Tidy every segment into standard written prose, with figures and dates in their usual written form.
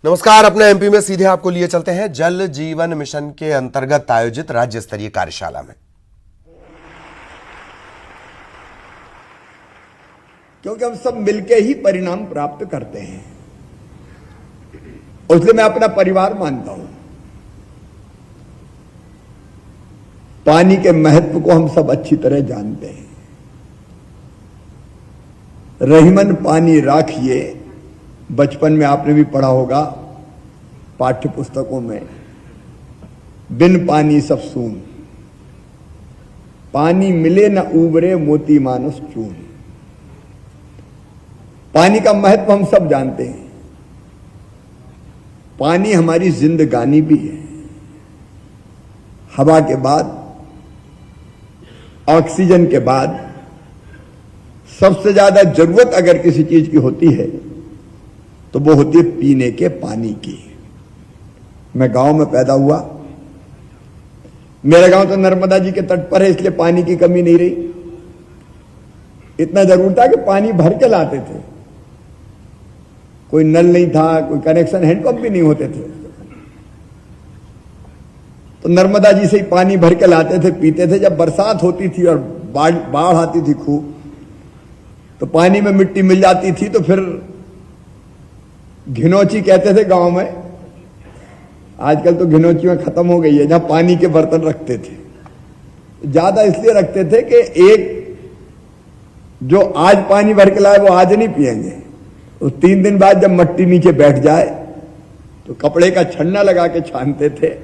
नमस्कार। अपने एमपी में सीधे आपको लिए चलते हैं जल जीवन मिशन के अंतर्गत आयोजित राज्य स्तरीय कार्यशाला में। क्योंकि हम सब मिलके ही परिणाम प्राप्त करते हैं, इसलिए मैं अपना परिवार मानता हूं। पानी के महत्व को हम सब अच्छी तरह जानते हैं। रहीमन पानी राखिए, बचपन में आपने भी पढ़ा होगा पाठ्य पुस्तकों में, बिन पानी सब सून, पानी मिले न उबरे मोती मानस चून। पानी का महत्व हम सब जानते हैं। पानी हमारी जिंदगानी भी है। हवा के बाद, ऑक्सीजन के बाद सबसे ज्यादा जरूरत अगर किसी चीज की होती है तो वो होती है पीने के पानी की। मैं गांव में पैदा हुआ। मेरा गांव तो नर्मदा जी के तट पर है, इसलिए पानी की कमी नहीं रही। इतना जरूर था कि पानी भर के लाते थे। कोई नल नहीं था, कोई कनेक्शन, हैंडपंप भी नहीं होते थे। तो नर्मदा जी से ही पानी भर के लाते थे, पीते थे। जब बरसात होती थी और बाढ़ आती थी खूब, तो पानी में मिट्टी मिल जाती थी, तो फिर घिनौची कहते थे गांव में। आजकल तो घिनौचियां खत्म हो गई है, जहां पानी के बर्तन रखते थे। ज्यादा इसलिए रखते थे कि एक जो आज पानी भर के लाए वो आज नहीं पिएंगे, तो 3 दिन बाद जब मट्टी नीचे बैठ जाए तो कपड़े का छन्ना लगा के छानते थे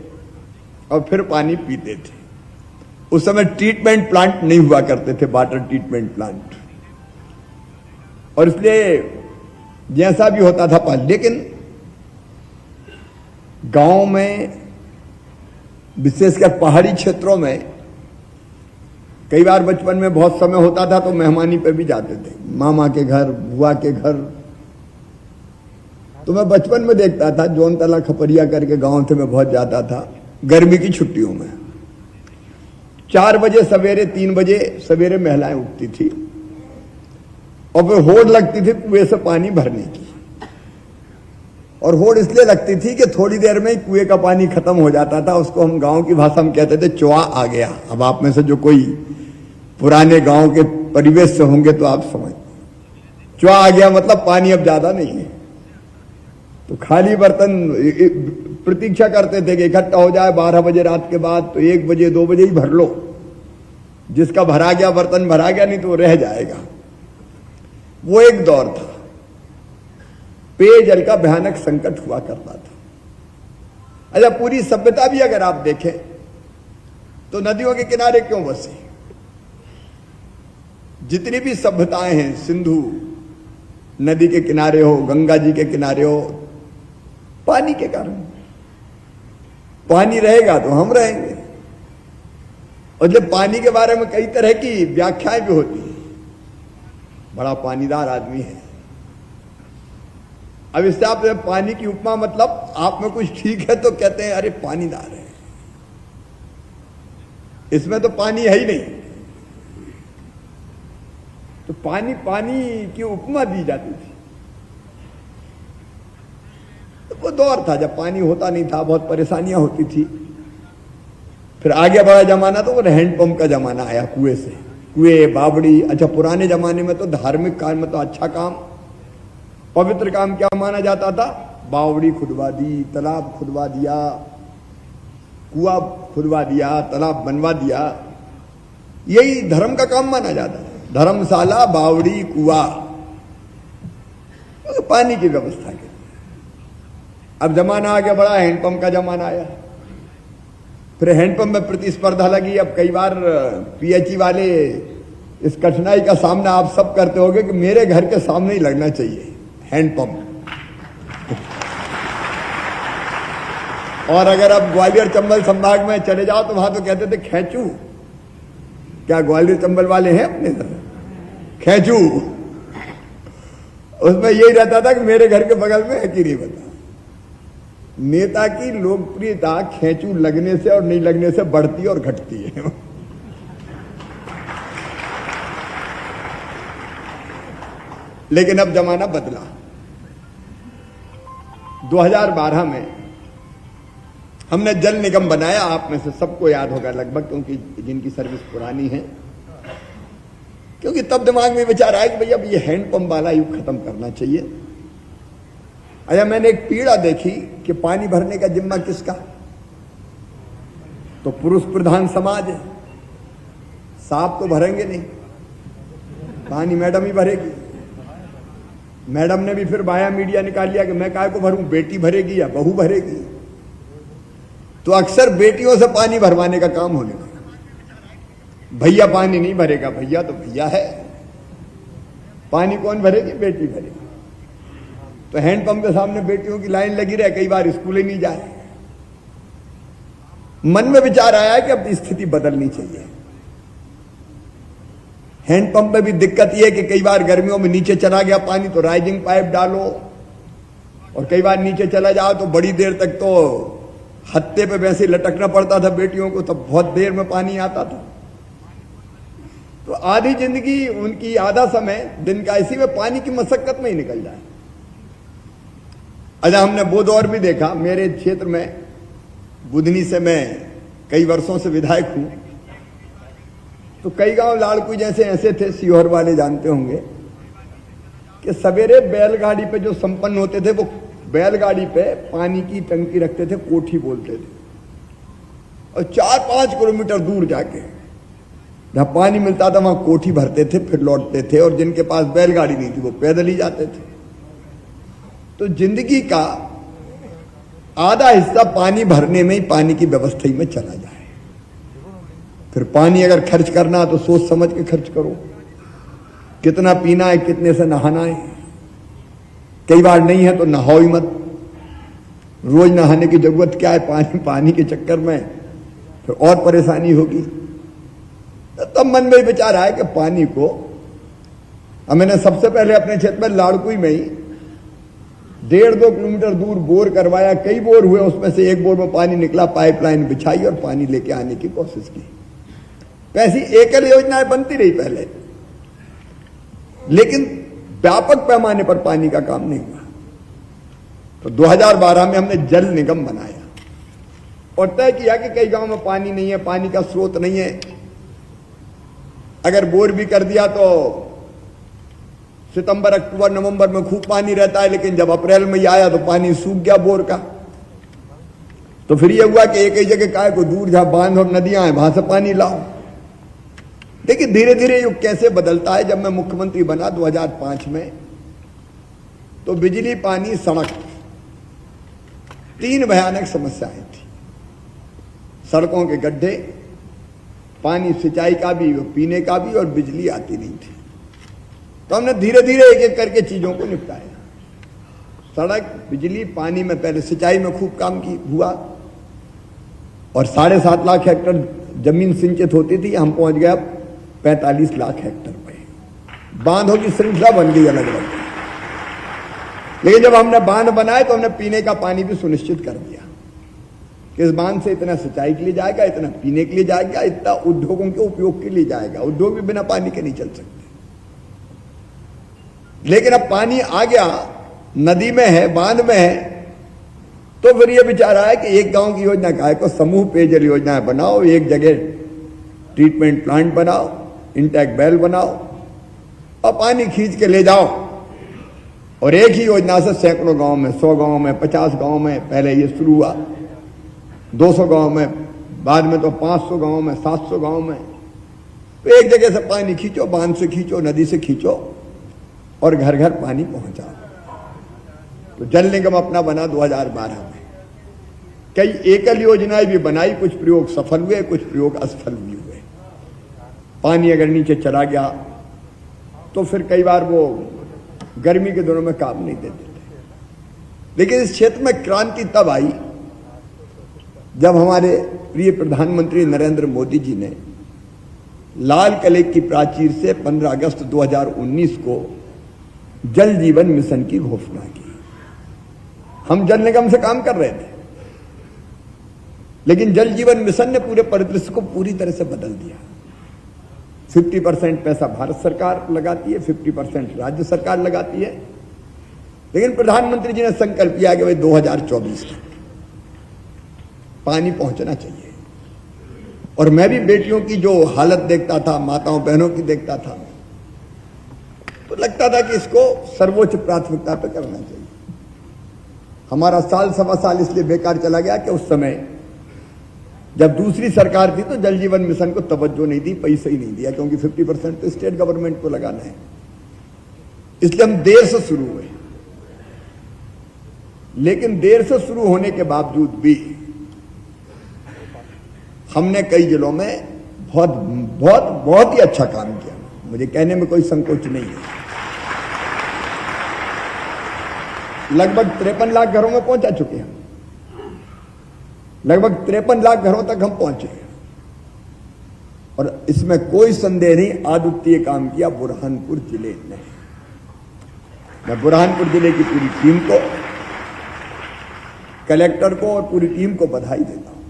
और फिर पानी पीते थे। उस समय ट्रीटमेंट प्लांट नहीं हुआ करते थे, वाटर ट्रीटमेंट प्लांट, और इसलिए जैसा भी होता था पानी। लेकिन गांव में, विशेषकर पहाड़ी क्षेत्रों में, कई बार बचपन में बहुत समय होता था तो मेहमानी पे भी जाते थे, मामा के घर, बुआ के घर। तो मैं बचपन में देखता था, जौन तला खपरिया करके गांव थे, मैं बहुत जाता था गर्मी की छुट्टियों में। 4 बजे सवेरे, 3 बजे सवेरे महिलाएं उठती थी और फिर होड़ लगती थी कुएं से पानी भरने की। और होड़ इसलिए लगती थी कि थोड़ी देर में ही कुएं का पानी खत्म हो जाता था। उसको हम गांव की भाषा में कहते थे चुआ आ गया। अब आप में से जो कोई पुराने गांव के परिवेश से होंगे तो आप समझ, चुआ आ गया मतलब पानी अब ज्यादा नहीं है। तो खाली बर्तन प्रतीक्षा करते थे कि इकट्ठा हो जाए 12 बजे रात के बाद, तो 1 बजे 2 बजे ही भर लो। जिसका भरा गया बर्तन भरा गया, नहीं तो वो रह जाएगा। वो एक दौर था। पेयजल का भयानक संकट हुआ करता था। अच्छा, पूरी सभ्यता भी अगर आप देखें तो नदियों के किनारे क्यों बसी? जितनी भी सभ्यताएं हैं, सिंधु नदी के किनारे हो, गंगा जी के किनारे हो, पानी के कारण। पानी रहेगा तो हम रहेंगे। और जब पानी के बारे में कई तरह की व्याख्याएं भी होती हैं। बड़ा पानीदार आदमी है। अब इससे आप पानी की उपमा, मतलब आप में कुछ ठीक है तो कहते हैं अरे पानीदार है, इसमें तो पानी है ही नहीं। तो पानी की उपमा दी जाती थी। तो वो दौर था जब पानी होता नहीं था, बहुत परेशानियां होती थी। फिर आगे बढ़ा जमाना तो वो हैंडपंप का जमाना आया, कुएं से, कुएं, बावड़ी। अच्छा, पुराने जमाने में तो धार्मिक काम में तो अच्छा काम, पवित्र काम क्या माना जाता था? बावड़ी खुदवा दी, तालाब खुदवा दिया, कुआं खुदवा दिया, तालाब बनवा दिया। यही धर्म का काम माना जाता है। धर्मशाला, बावड़ी, कुआं, तो पानी की व्यवस्था के। अब जमाना आगे बढ़ा, हैंडपंप का जमाना आया। फिर हैंडपंप में प्रतिस्पर्धा लगी। अब कई बार पीएचई वाले इस कठिनाई का सामना आप सब करते होंगे कि मेरे घर के सामने ही लगना चाहिए हैंडपंप। और अगर आप ग्वालियर चंबल संभाग में चले जाओ तो वहां तो कहते थे खेचू। क्या ग्वालियर चंबल वाले हैं अपने तरफ? खेचू। उसमें यही रहता था कि मेरे घर के बगल में है कि नहीं बता। नेता की लोकप्रियता खेचू लगने से और नहीं लगने से बढ़ती और घटती है। लेकिन अब जमाना बदला। 2012 में हमने जल निगम बनाया। आप में से सबको याद होगा लगभग, क्योंकि जिनकी सर्विस पुरानी है, क्योंकि तब दिमाग में विचार आया कि भैया अब ये हैंडपंप वाला युग खत्म करना चाहिए। अच्छा, मैंने एक पीड़ा देखी कि पानी भरने का जिम्मा किसका, तो पुरुष प्रधान समाज है। साहब तो भरेंगे नहीं, पानी मैडम ही भरेगी। मैडम ने भी फिर बाया मीडिया निकाल लिया कि मैं काहे को भरूं, बेटी भरेगी या बहू भरेगी। तो अक्सर बेटियों से पानी भरवाने का काम होने लगा। भैया पानी नहीं भरेगा, भैया तो भैया है, पानी कौन भरेगी, बेटी भरेगी। तो हैंडपंप के सामने बेटियों की लाइन लगी रहे, कई बार स्कूल ही नहीं जाए। मन में विचार आया कि अब स्थिति बदलनी चाहिए। हैंडपंप में भी दिक्कत यह है कि कई बार गर्मियों में नीचे चला गया पानी तो राइजिंग पाइप डालो, और कई बार नीचे चला जाओ तो बड़ी देर तक तो हत्ते पे वैसे लटकना पड़ता था बेटियों को, तब बहुत देर में पानी आता था। तो आधी जिंदगी उनकी, आधा समय दिन का इसी में पानी की मशक्कत में ही निकल जाए। अच्छा, हमने वो दौर भी देखा। मेरे क्षेत्र में बुधनी से मैं कई वर्षों से विधायक हूं, तो कई गांव लाड़कू जैसे ऐसे थे, सीहोर वाले जानते होंगे, कि सवेरे बैलगाड़ी पे जो संपन्न होते थे वो बैलगाड़ी पे पानी की टंकी रखते थे, कोठी बोलते थे, और 4-5 किलोमीटर दूर जाके जहां पानी मिलता था वहां कोठी भरते थे, फिर लौटते थे। और जिनके पास बैलगाड़ी नहीं थी वो पैदल ही जाते थे। तो जिंदगी का आधा हिस्सा पानी भरने में ही, पानी की व्यवस्था ही में चला जाए। फिर पानी अगर खर्च करना तो सोच समझ के खर्च करो, कितना पीना है, कितने से नहाना है। कई बार नहीं है तो नहाओ ही मत, रोज नहाने की जरूरत क्या है, पानी के चक्कर में फिर और परेशानी होगी। तब मन में विचार आया कि पानी को, अब मैंने सबसे पहले अपने क्षेत्र में लाड़कुई में ही 1.5-2 किलोमीटर दूर बोर करवाया। कई बोर हुए, उसमें से एक बोर में पानी निकला, पाइपलाइन बिछाई और पानी लेके आने की कोशिश की। ऐसी एकल योजनाएं बनती रही पहले, लेकिन व्यापक पैमाने पर पानी का काम नहीं हुआ। तो 2012 में हमने जल निगम बनाया और तय किया कि कई गांव में पानी नहीं है, पानी का स्रोत नहीं है। अगर बोर भी कर दिया तो सितंबर, अक्टूबर, नवंबर में खूब पानी रहता है, लेकिन जब अप्रैल में आया तो पानी सूख गया बोर का। तो फिर यह हुआ कि एक ही जगह काय को दूर जहां बांध और नदियां हैं वहां से पानी लाओ। देखिए धीरे धीरे युग कैसे बदलता है। जब मैं मुख्यमंत्री बना 2005 में, तो बिजली, पानी, सड़क, 3 भयानक समस्याएं थी। सड़कों के गड्ढे, पानी सिंचाई का भी, पीने का भी, और बिजली आती नहीं थी। तो हमने धीरे धीरे एक एक करके चीजों को निपटाया। सड़क, बिजली, पानी में पहले सिंचाई में खूब काम हुआ, और 7.5 लाख हेक्टेयर जमीन सिंचित होती थी, हम पहुंच गया 45 लाख हेक्टेयर पे। बांधों की श्रृंखला बन गई अलग अलग। लेकिन जब हमने बांध बनाए तो हमने पीने का पानी भी सुनिश्चित कर दिया कि इस बांध से इतना सिंचाई के लिए जाएगा, इतना पीने के लिए जाएगा, इतना उद्योगों के उपयोग के लिए जाएगा। उद्योग भी बिना पानी के नहीं चल सकते। लेकिन अब पानी आ गया, नदी में है, बांध में है, तो फिर यह विचार आया कि एक गांव की योजना का है को समूह पेयजल योजनाएं बनाओ, एक जगह ट्रीटमेंट प्लांट बनाओ, इंटैक वेल बनाओ और पानी खींच के ले जाओ। और एक ही योजना से सैकड़ों गांव में, 100 गांव में, 50 गांव में पहले ये शुरू हुआ, 200 गांव में, बाद में तो 500 गांव में, 700 गांव में। तो एक जगह से पानी खींचो, बांध से खींचो, नदी से खींचो और घर घर पानी पहुंचाओ। तो जल निगम अपना बना 2012 में। कई एकल योजनाएं भी बनाई, कुछ प्रयोग सफल हुए, कुछ प्रयोग असफल भी हुए। पानी अगर नीचे चला गया तो फिर कई बार वो गर्मी के दिनों में काम नहीं देते थे। लेकिन इस क्षेत्र में क्रांति तब आई जब हमारे प्रिय प्रधानमंत्री नरेंद्र मोदी जी ने लाल किले की प्राचीर से 15 अगस्त 2019 को जल जीवन मिशन की घोषणा की। हम जल निगम से काम कर रहे थे, लेकिन जल जीवन मिशन ने पूरे परिदृश्य को पूरी तरह से बदल दिया। 50% पैसा भारत सरकार लगाती है, 50% राज्य सरकार लगाती है। लेकिन प्रधानमंत्री जी ने संकल्प किया कि भाई 2024 तक पानी पहुंचना चाहिए। और मैं भी बेटियों की जो हालत देखता था, माताओं बहनों की देखता था, तो लगता था कि इसको सर्वोच्च प्राथमिकता पर करना चाहिए। हमारा साल सवा साल इसलिए बेकार चला गया कि उस समय जब दूसरी सरकार थी तो जल जीवन मिशन को तवज्जो नहीं दी, पैसा ही नहीं दिया, क्योंकि 50% तो स्टेट गवर्नमेंट को लगाना है। इसलिए हम देर से शुरू हुए, लेकिन देर से शुरू होने के बावजूद भी हमने कई जिलों में बहुत ही अच्छा काम किया। मुझे कहने में कोई संकोच नहीं है। लगभग 53 लाख घरों में पहुंचा चुके हैं। लगभग 53 लाख घरों तक हम पहुंचे हैं। और इसमें कोई संदेह नहीं, अद्वितीय काम किया बुरहानपुर जिले ने। मैं बुरहानपुर जिले की पूरी टीम को, कलेक्टर को और पूरी टीम को बधाई देता हूं।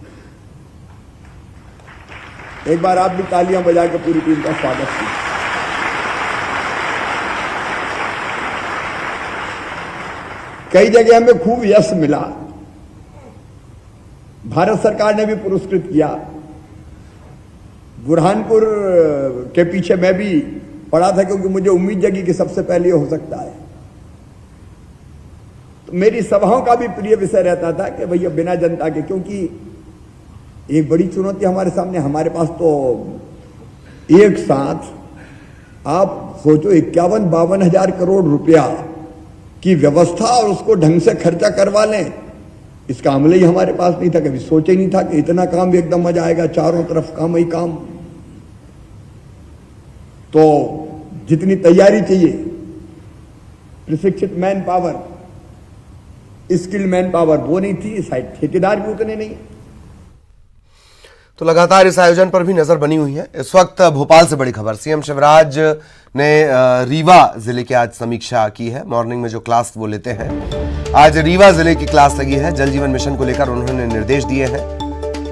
एक बार आप भी तालियां बजा के पूरी टीम का स्वागत कीजिए। कई जगह हमें खूब यश मिला, भारत सरकार ने भी पुरस्कृत किया। बुरहानपुर के पीछे मैं भी पड़ा था, क्योंकि मुझे उम्मीद जगी कि सबसे पहले हो सकता है। तो मेरी सभाओं का भी प्रिय विषय रहता था कि भैया बिना जनता के, क्योंकि एक बड़ी चुनौती हमारे सामने, हमारे पास तो एक साथ आप सोचो 51-52 हजार करोड़ रुपया की व्यवस्था और उसको ढंग से खर्चा करवा लें, इसका अमल ही हमारे पास नहीं था। कभी सोचे नहीं था कि इतना काम भी एकदम मजा आएगा, चारों तरफ काम ही काम। तो जितनी तैयारी चाहिए, प्रशिक्षित man power, skilled man power, वो नहीं थी। शायद ठेकेदार भी उतने नहीं। तो लगातार इस आयोजन पर भी नजर बनी हुई है। इस वक्त भोपाल से बड़ी खबर, सीएम शिवराज ने रीवा जिले की आज समीक्षा की है। मॉर्निंग में जो क्लास वो लेते हैं, आज रीवा जिले की क्लास लगी है। जल जीवन मिशन को लेकर उन्होंने निर्देश दिए हैं।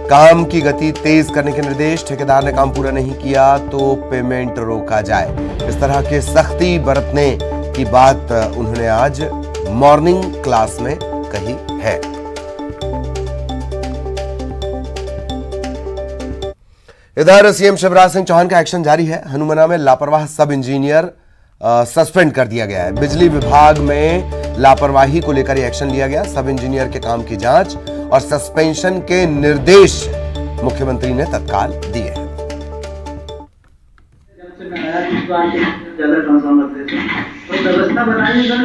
काम की गति तेज करने के निर्देश, ठेकेदार ने काम पूरा नहीं किया तो पेमेंट रोका जाए, इस तरह के सख्ती बरतने की बात उन्होंने आज मॉर्निंग क्लास में कही है। इधर सीएम शिवराज सिंह चौहान का एक्शन जारी है। हनुमाना में लापरवाह सब इंजीनियर सस्पेंड कर दिया गया है। बिजली विभाग में लापरवाही को लेकर एक्शन लिया गया। सब इंजीनियर के काम की जांच और सस्पेंशन के निर्देश मुख्यमंत्री ने तत्काल दिए हैं। व्यवस्था बनाई सर,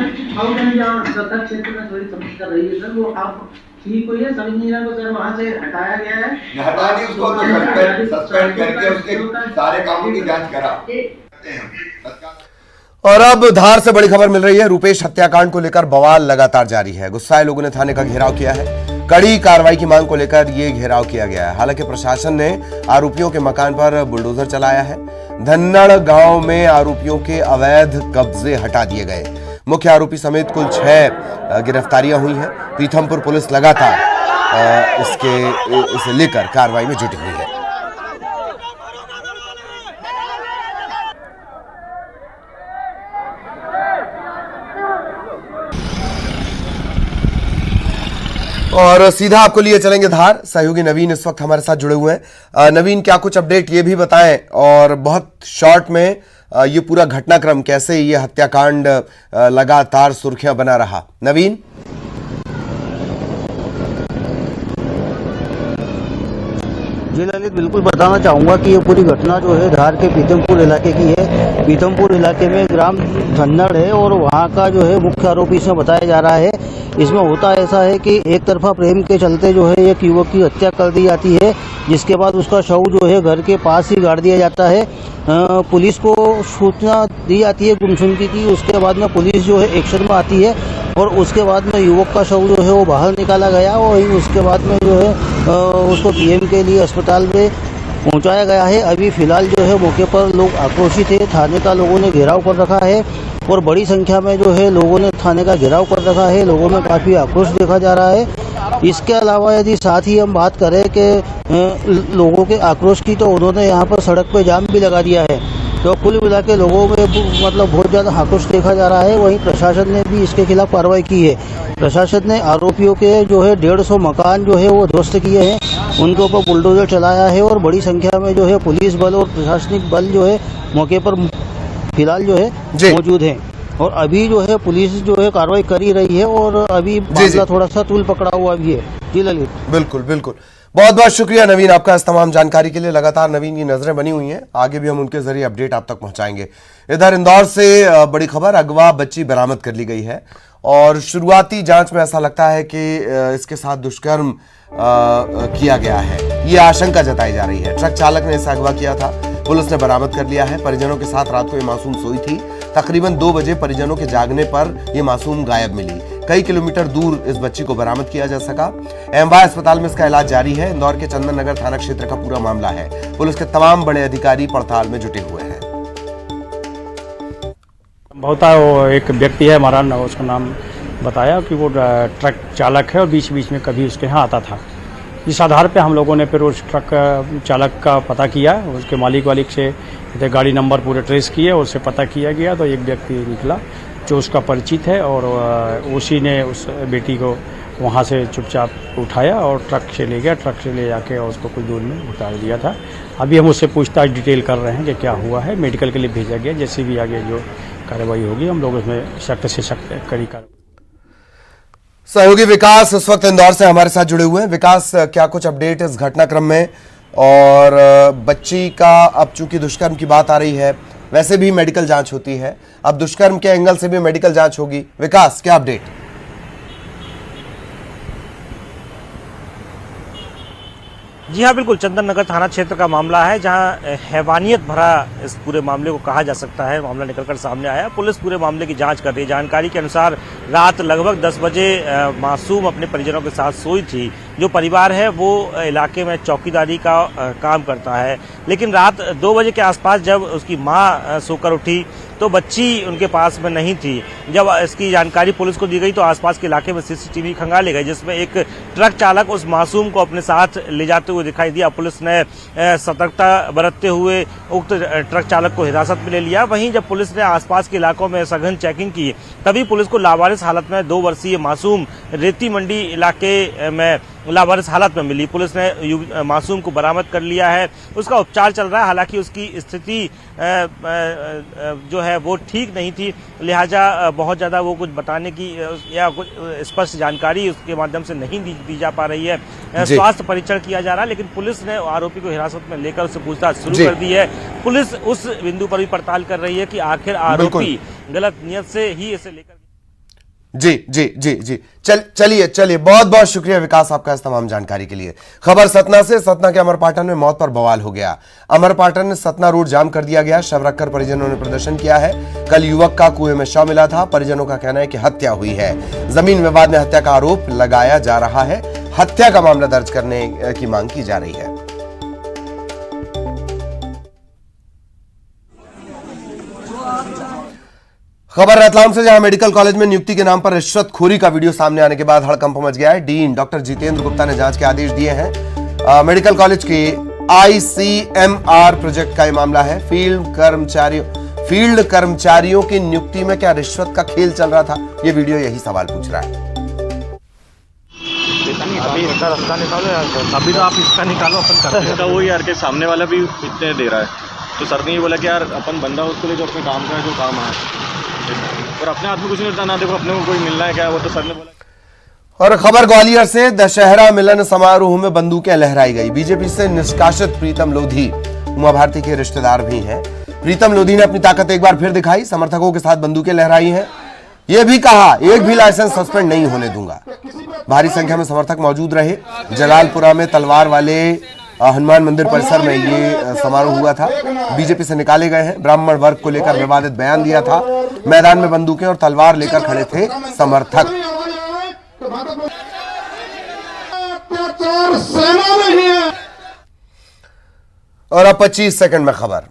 सतत क्षेत्र में थोड़ी समस्या रही है सर, वो आप ठीक हुई है। सब इंजीनियर को सर वहां से हटाया गया है, हटा दी उसको, सस्पेंड करके उसके सारे कामों की जांच करा। और अब धार से बड़ी खबर मिल रही है। रूपेश हत्याकांड को लेकर बवाल लगातार जारी है। गुस्साए लोगों ने थाने का घेराव किया है। कड़ी कार्रवाई की मांग को लेकर यह घेराव किया गया है। हालांकि प्रशासन ने आरोपियों के मकान पर बुलडोजर चलाया है। धन्नड़ गांव में आरोपियों के अवैध कब्जे हटा दिए गए। मुख्य आरोपी समेत कुल 6 गिरफ्तारियां हुई हैं। पीथमपुर पुलिस लगातार इसे लेकर कार्रवाई में जुटी हुई है। और सीधा आपको लिए चलेंगे धार। सहयोगी नवीन इस वक्त हमारे साथ जुड़े हुए हैं। नवीन, क्या कुछ अपडेट ये भी बताएं, और बहुत शॉर्ट में ये पूरा घटनाक्रम, कैसे ये हत्याकांड लगातार सुर्खियां बना रहा। नवीन। जी ललित, बिल्कुल बताना चाहूँगा कि ये पूरी घटना जो है धार के पीथमपुर इलाके की है। पीथमपुर इलाके में ग्राम धन्नड़ है और वहाँ का जो है मुख्य आरोपी इसमें बताया जा रहा है। इसमें होता ऐसा है कि एक तरफा प्रेम के चलते जो है एक युवक की हत्या कर दी जाती है, जिसके बाद उसका शव जो है घर के पास ही गाड़ दिया जाता है। पुलिस को सूचना दी जाती है गुमशुदगी की। उसके बाद में पुलिस जो है एक्शन में आती है और उसके बाद में युवक का शव जो है वो बाहर निकाला गया और उसके बाद में जो है उसको पीएम के लिए अस्पताल में पहुंचाया गया है। अभी फिलहाल जो है मौके पर लोग आक्रोशित है। थाने का लोगों ने घेराव कर रखा है और बड़ी संख्या में जो है लोगों ने थाने का घेराव कर रखा है। लोगों में काफ़ी आक्रोश देखा जा रहा है। इसके अलावा यदि साथ ही हम बात करें कि लोगों के आक्रोश की, तो उन्होंने यहाँ पर सड़क पर जाम भी लगा दिया है। तो कुल मिला के लोगों में मतलब बहुत ज़्यादा आक्रोश देखा जा रहा है। वहीं प्रशासन ने भी इसके खिलाफ कार्रवाई की है। प्रशासन ने आरोपियों के जो है 150 मकान जो है वो ध्वस्त किए हैं, उनके ऊपर बुलडोजर चलाया है और बड़ी संख्या में जो है पुलिस बल और प्रशासनिक बल जो है मौके पर फिलहाल जो है मौजूद है। और अभी जो है पुलिस जो है कार्रवाई कर ही रही है और अभी मामला थोड़ा सा तूल पकड़ा हुआ भी है। जी ललित, बिल्कुल बिल्कुल, बहुत बहुत शुक्रिया नवीन आपका इस तमाम जानकारी के लिए। लगातार नवीन की नजरें बनी हुई हैं, आगे भी हम उनके जरिए अपडेट आप तक पहुंचाएंगे। इधर इंदौर से बड़ी खबर, अगवा बच्ची बरामद कर ली गई है और शुरुआती जांच में ऐसा लगता है कि इसके साथ दुष्कर्म किया गया है, ये आशंका जताई जा रही है। ट्रक चालक ने इसे अगवा किया था, पुलिस ने बरामद कर लिया है। परिजनों के साथ रात को ये मासूम सोई थी। तकरीबन 2 बजे परिजनों के जागने पर ये मासूम गायब मिली। कई किलोमीटर दूर इस बच्ची को बरामद किया जा सका। एमवाय अस्पताल में इसका इलाज जारी है। इंदौर के चंदन नगर थाना क्षेत्र का पूरा मामला है। पुलिस के तमाम बड़े अधिकारी पड़ताल में जुटे हुए हैं। बहुत वो एक व्यक्ति है हमारा, उसका नाम बताया कि वो ट्रक चालक है और बीच बीच में कभी उसके यहाँ आता था। इस आधार पे हम लोगों ने फिर उस ट्रक चालक का पता किया, उसके मालिक से गाड़ी नंबर पूरे ट्रेस किए, उससे पता किया गया तो एक व्यक्ति निकला जो उसका परिचित है और उसी ने उस बेटी को वहाँ से चुपचाप उठाया और ट्रक से ले गया। ट्रक से ले जाके उसको कुछ दूर में उतार दिया था। अभी हम उससे पूछताछ डिटेल कर रहे हैं कि क्या हुआ है। मेडिकल के लिए भेजा गया, जैसे भी आगे जो कार्रवाई होगी हम लोग उसमें सख्त से सख्त कड़ी कार्रवाई। सहयोगी विकास इस वक्त इंदौर से हमारे साथ जुड़े हुए हैं। विकास, क्या कुछ अपडेट इस घटनाक्रम में? और बच्ची का अब चूंकि दुष्कर्म की बात आ रही है, वैसे भी मेडिकल जांच होती है, अब दुष्कर्म के एंगल से भी मेडिकल जांच होगी। विकास, क्या अपडेट? जी हाँ, बिल्कुल, चंदन नगर थाना क्षेत्र का मामला है जहां हैवानियत भरा इस पूरे मामले को कहा जा सकता है। मामला निकलकर सामने आया, पुलिस पूरे मामले की जांच कर रही है। जानकारी के अनुसार रात लगभग 10 बजे मासूम अपने परिजनों के साथ सोई थी। जो परिवार है वो इलाके में चौकीदारी का काम करता है, लेकिन रात 2 बजे के आसपास जब उसकी माँ सोकर उठी तो बच्ची उनके पास में नहीं थी। जब इसकी जानकारी पुलिस को दी गई तो आसपास के इलाके में सीसीटीवी खंगाले गए, जिसमें एक ट्रक चालक उस मासूम को अपने साथ ले जाते हुए दिखाई दिया। पुलिस ने सतर्कता बरतते हुए उक्त ट्रक चालक को हिरासत में ले लिया। वहीं जब पुलिस ने आसपास के इलाकों में सघन चेकिंग की, तभी पुलिस को लावारिस हालत में 2 वर्षीय मासूम रेती मंडी इलाके में लावारिस हालत में मिली। पुलिस ने मासूम को बरामद कर लिया है, उसका उपचार चल रहा है। हालांकि उसकी स्थिति जो है वो ठीक नहीं थी, लिहाजा बहुत ज्यादा वो कुछ बताने की या कुछ स्पष्ट जानकारी उसके माध्यम से नहीं दी जा पा रही है। स्वास्थ्य परीक्षण किया जा रहा है, लेकिन पुलिस ने आरोपी को हिरासत में लेकर उससे पूछताछ शुरू कर दी है। पुलिस उस बिंदु पर भी पड़ताल कर रही है कि आखिर आरोपी गलत नियत से ही इसे लेकर। जी जी जी जी, चलिए बहुत बहुत शुक्रिया विकास आपका इस तमाम जानकारी के लिए। खबर सतना से। सतना के अमरपाटन में मौत पर बवाल हो गया। अमरपाटन में सतना रोड जाम कर दिया गया। शव रखकर परिजनों ने प्रदर्शन किया है। कल युवक का कुएं में शव मिला था। परिजनों का कहना है कि हत्या हुई है। जमीन विवाद में हत्या का आरोप लगाया जा रहा है। हत्या का मामला दर्ज करने की मांग की जा रही है। खबर रतलाम से, जहां मेडिकल कॉलेज में नियुक्ति के नाम पर रिश्वतखोरी का वीडियो सामने आने के बाद हड़कंप मच गया है। डीन डॉक्टर जितेंद्र गुप्ता ने जांच के आदेश दिए हैं। मेडिकल कॉलेज के ICMR प्रोजेक्ट का यह मामला है। फील्ड कर्मचारियों की नियुक्ति में क्या रिश्वत का खेल चल रहा था? ये वीडियो यही सवाल पूछ रहा है। अभी इसका रास्ता निकालो यार, अभी तो आप इसका निकालो, अपन करते हैं। वो यार के सामने वाला भी इतने दे रहा है, तो सर ने ये बोला कि यार अपन बंदा उसके लिए जो अपने काम का है, जो काम है, और अपने हाथ में कुछ नहीं होता ना। देखो अपने को कोई मिलना है क्या, वो तो सर ने बोला। और खबर ग्वालियर से, दशहरा मिलन समारोह में बंदूकें लहराई गई। बीजेपी से निष्कासित प्रीतम लोधी उमा भारती के रिश्तेदार भी हैं। प्रीतम लोधी ने अपनी ताकत एक बार फिर दिखाई। समर्थकों के साथ बंदूकें लहराई हैं। यह भी कहा, एक भी लाइसेंस सस्पेंड नहीं होने दूंगा। भारी संख्या में समर्थक मौजूद रहे। जलालपुरा में तलवार वाले हनुमान मंदिर परिसर में ये समारोह हुआ था। बीजेपी से निकाले गए हैं। ब्राह्मण वर्ग को लेकर विवादित बयान दिया था। मैदान में बंदूकें और तलवार लेकर खड़े थे समर्थक। और अब 25 सेकंड में खबर।